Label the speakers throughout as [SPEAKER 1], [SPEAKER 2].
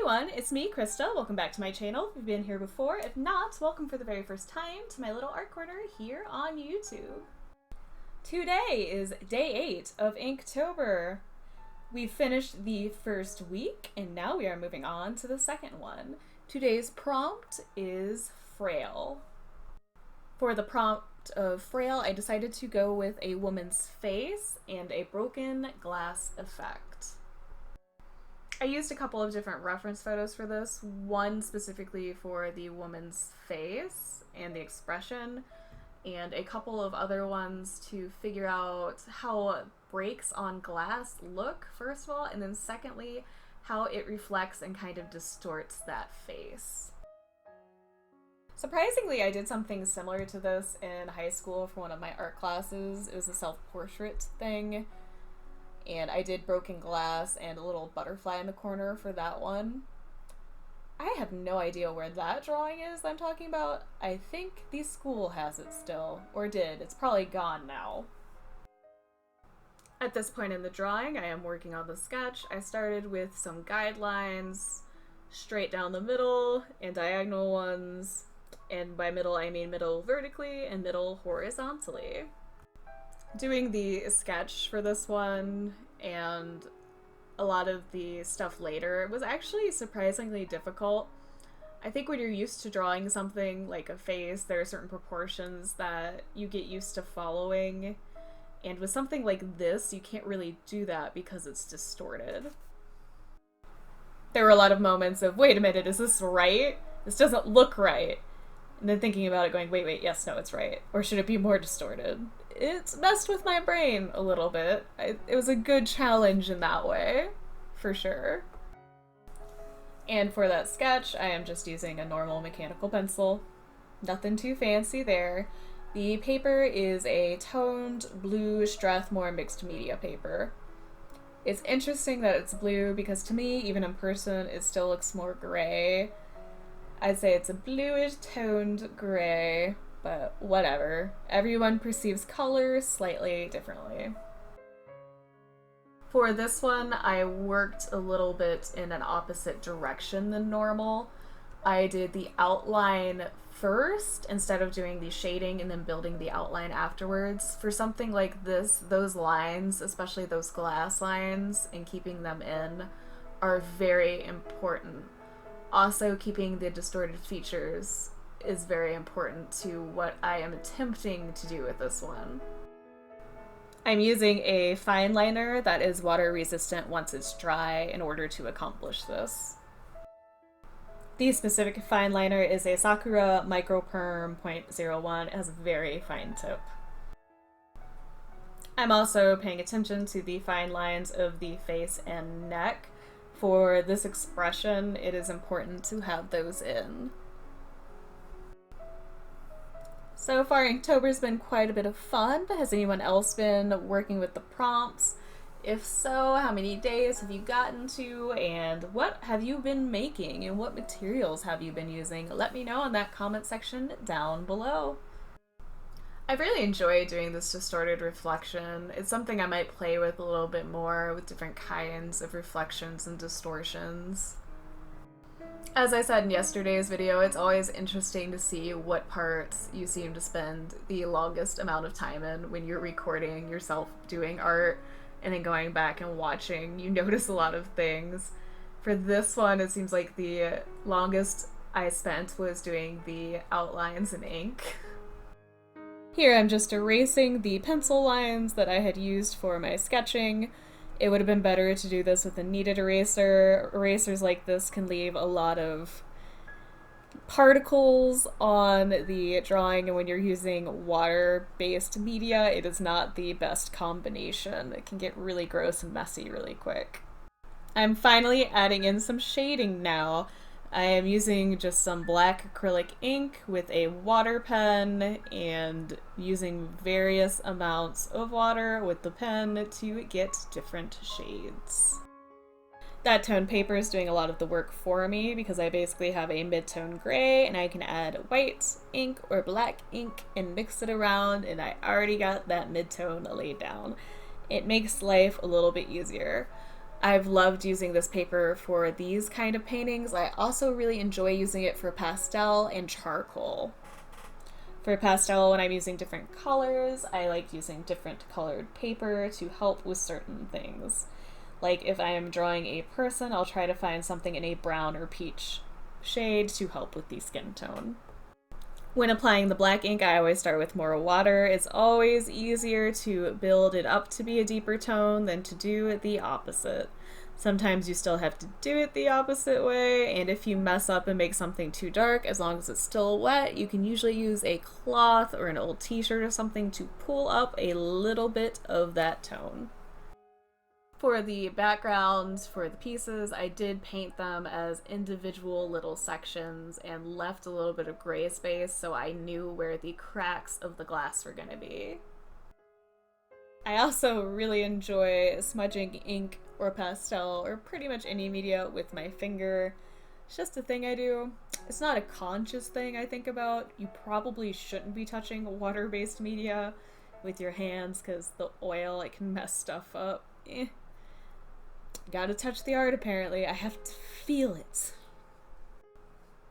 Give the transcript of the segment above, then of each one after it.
[SPEAKER 1] everyone, it's me, Krista. Welcome back to my channel if you've been here before. If not, welcome for the very first time to my little art corner here on YouTube. Today is day 8 of Inktober. We've finished the first week and now we are moving on to the second one. Today's prompt is Frail. For the prompt of Frail, I decided to go with a woman's face and a broken glass effect. I used a couple of different reference photos for this, one specifically for the woman's face and the expression, and a couple of other ones to figure out how breaks on glass look, first of all, and then secondly, how it reflects and kind of distorts that face. Surprisingly, I did something similar to this in high school for one of my art classes. It was a self-portrait thing. And I did broken glass and a little butterfly in the corner for that one. I have no idea where that drawing is I'm talking about. I think the school has it still, or did. It's probably gone now. At this point in the drawing, I am working on the sketch. I started with some guidelines, straight down the middle and diagonal ones. And by middle, I mean middle vertically and middle horizontally. Doing the sketch for this one and a lot of the stuff later was actually surprisingly difficult. I think when you're used to drawing something like a face, there are certain proportions that you get used to following, and with something like this, you can't really do that because it's distorted. There were a lot of moments of, wait a minute, is this right? This doesn't look right. And then thinking about it going, wait, yes, no, it's right. Or should it be more distorted? It's messed with my brain a little bit. It was a good challenge in that way, for sure. And for that sketch, I am just using a normal mechanical pencil. Nothing too fancy there. The paper is a toned blue Strathmore mixed media paper. It's interesting that it's blue because to me, even in person, it still looks more gray. I'd say it's a bluish toned gray, but whatever. Everyone perceives color slightly differently. For this one, I worked a little bit in an opposite direction than normal. I did the outline first instead of doing the shading and then building the outline afterwards. For something like this, those lines, especially those glass lines, and keeping them in are very important. Also, keeping the distorted features is very important to what I am attempting to do with this one. I'm using a fine liner that is water resistant once it's dry in order to accomplish this. The specific fine liner is a Sakura Microperm .01. It has a very fine tip. I'm also paying attention to the fine lines of the face and neck. For this expression, it is important to have those in. So far, Inktober's been quite a bit of fun. Has anyone else been working with the prompts? If so, how many days have you gotten to, and what have you been making, and what materials have you been using? Let me know in that comment section down below. I've really enjoyed doing this distorted reflection. It's something I might play with a little bit more with different kinds of reflections and distortions. As I said in yesterday's video, it's always interesting to see what parts you seem to spend the longest amount of time in when you're recording yourself doing art and then going back and watching. You notice a lot of things. For this one, it seems like the longest I spent was doing the outlines in ink. Here I'm just erasing the pencil lines that I had used for my sketching. It would have been better to do this with a kneaded eraser. Erasers like this can leave a lot of particles on the drawing, and when you're using water-based media, it is not the best combination. It can get really gross and messy really quick. I'm finally adding in some shading now. I am using just some black acrylic ink with a water pen and using various amounts of water with the pen to get different shades. That tone paper is doing a lot of the work for me because I basically have a mid-tone gray and I can add white ink or black ink and mix it around, and I already got that mid-tone laid down. It makes life a little bit easier. I've loved using this paper for these kind of paintings. I also really enjoy using it for pastel and charcoal. For pastel, when I'm using different colors, I like using different colored paper to help with certain things. Like if I am drawing a person, I'll try to find something in a brown or peach shade to help with the skin tone. When applying the black ink, I always start with more water. It's always easier to build it up to be a deeper tone than to do the opposite. Sometimes you still have to do it the opposite way, and if you mess up and make something too dark, as long as it's still wet, you can usually use a cloth or an old t-shirt or something to pull up a little bit of that tone. For the backgrounds for the pieces, I did paint them as individual little sections and left a little bit of gray space so I knew where the cracks of the glass were going to be. I also really enjoy smudging ink or pastel or pretty much any media with my finger. It's just a thing I do. It's not a conscious thing I think about. You probably shouldn't be touching water-based media with your hands because the oil, it can mess stuff up. Gotta touch the art, apparently. I have to feel it.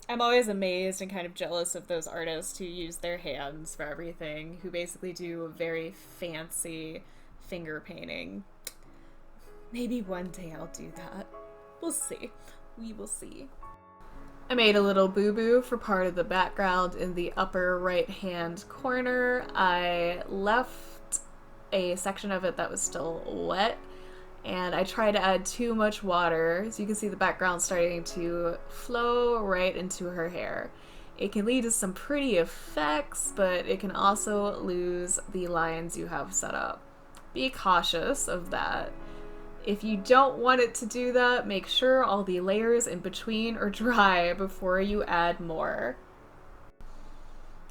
[SPEAKER 1] I'm always amazed and kind of jealous of those artists who use their hands for everything, who basically do very fancy finger painting. Maybe one day I'll do that. We'll see. We will see. I made a little boo-boo for part of the background in the upper right-hand corner. I left a section of it that was still wet, and I tried to add too much water, so you can see the background starting to flow right into her hair. It can lead to some pretty effects, but it can also lose the lines you have set up. Be cautious of that. If you don't want it to do that, make sure all the layers in between are dry before you add more.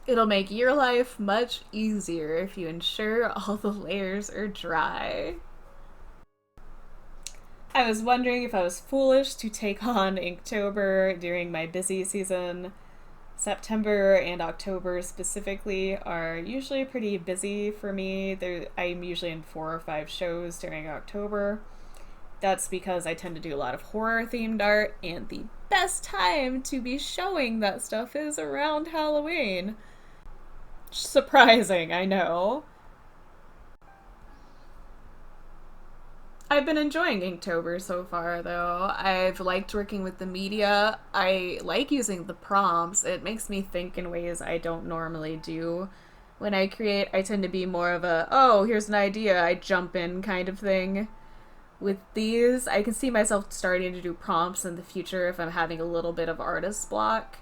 [SPEAKER 1] It'll make your life much easier if you ensure all the layers are dry. I was wondering if I was foolish to take on Inktober during my busy season. September and October specifically are usually pretty busy for me. I'm usually in 4 or 5 shows during October. That's because I tend to do a lot of horror-themed art, and the best time to be showing that stuff is around Halloween. Surprising, I know. I've been enjoying Inktober so far, though. I've liked working with the media. I like using the prompts. It makes me think in ways I don't normally do. When I create, I tend to be more of a, oh, here's an idea, I jump in kind of thing. With these, I can see myself starting to do prompts in the future if I'm having a little bit of artist block.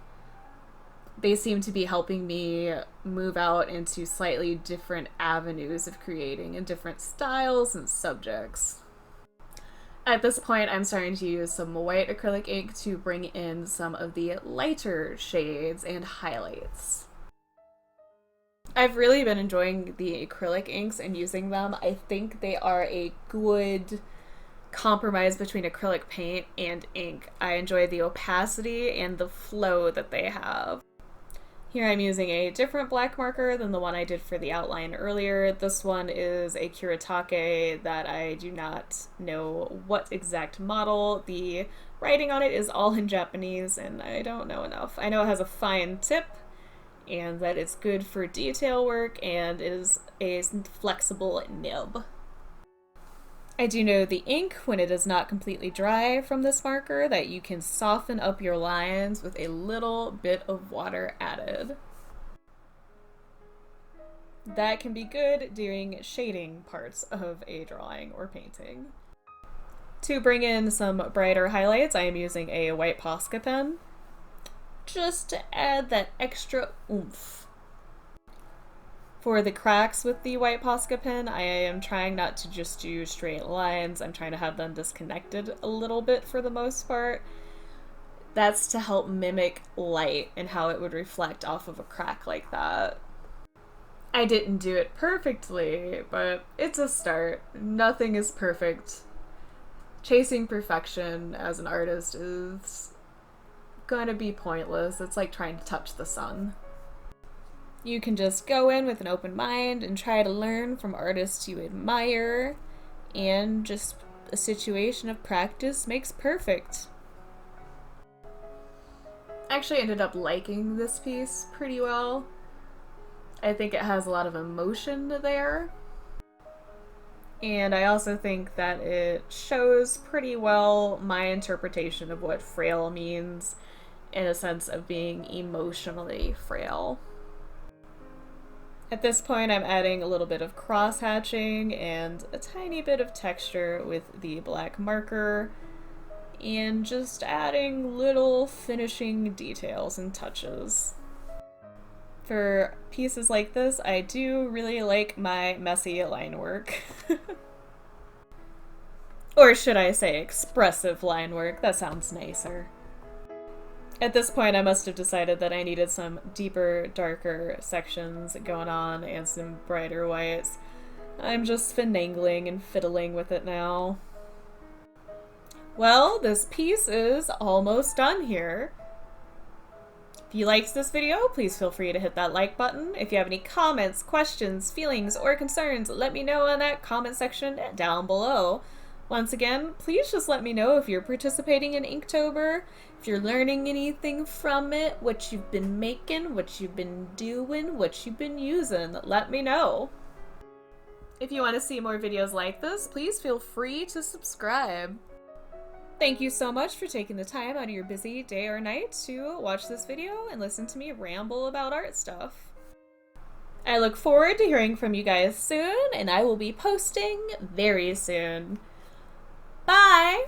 [SPEAKER 1] They seem to be helping me move out into slightly different avenues of creating and different styles and subjects. At this point, I'm starting to use some white acrylic ink to bring in some of the lighter shades and highlights. I've really been enjoying the acrylic inks and using them. I think they are a good compromise between acrylic paint and ink. I enjoy the opacity and the flow that they have. Here I'm using a different black marker than the one I did for the outline earlier. This one is a Kuretake that I do not know what exact model. The writing on it is all in Japanese and I don't know enough. I know it has a fine tip and that it's good for detail work and is a flexible nib. I do know the ink, when it is not completely dry from this marker, that you can soften up your lines with a little bit of water added. That can be good during shading parts of a drawing or painting. To bring in some brighter highlights, I am using a white Posca pen, just to add that extra oomph. For the cracks with the white Posca pen, I am trying not to just do straight lines. I'm trying to have them disconnected a little bit for the most part. That's to help mimic light and how it would reflect off of a crack like that. I didn't do it perfectly, but it's a start. Nothing is perfect. Chasing perfection as an artist is gonna be pointless. It's like trying to touch the sun. You can just go in with an open mind and try to learn from artists you admire and just a situation of practice makes perfect. I actually ended up liking this piece pretty well. I think it has a lot of emotion there. And I also think that it shows pretty well my interpretation of what frail means, in a sense of being emotionally frail. At this point, I'm adding a little bit of cross-hatching and a tiny bit of texture with the black marker, and just adding little finishing details and touches. For pieces like this, I do really like my messy line work. Or should I say expressive line work? That sounds nicer. At this point, I must have decided that I needed some deeper, darker sections going on and some brighter whites. I'm just finagling and fiddling with it now. Well, this piece is almost done here. If you liked this video, please feel free to hit that like button. If you have any comments, questions, feelings, or concerns, let me know in that comment section down below. Once again, please just let me know if you're participating in Inktober, if you're learning anything from it, what you've been making, what you've been doing, what you've been using. Let me know. If you want to see more videos like this, please feel free to subscribe. Thank you so much for taking the time out of your busy day or night to watch this video and listen to me ramble about art stuff. I look forward to hearing from you guys soon, and I will be posting very soon. Bye!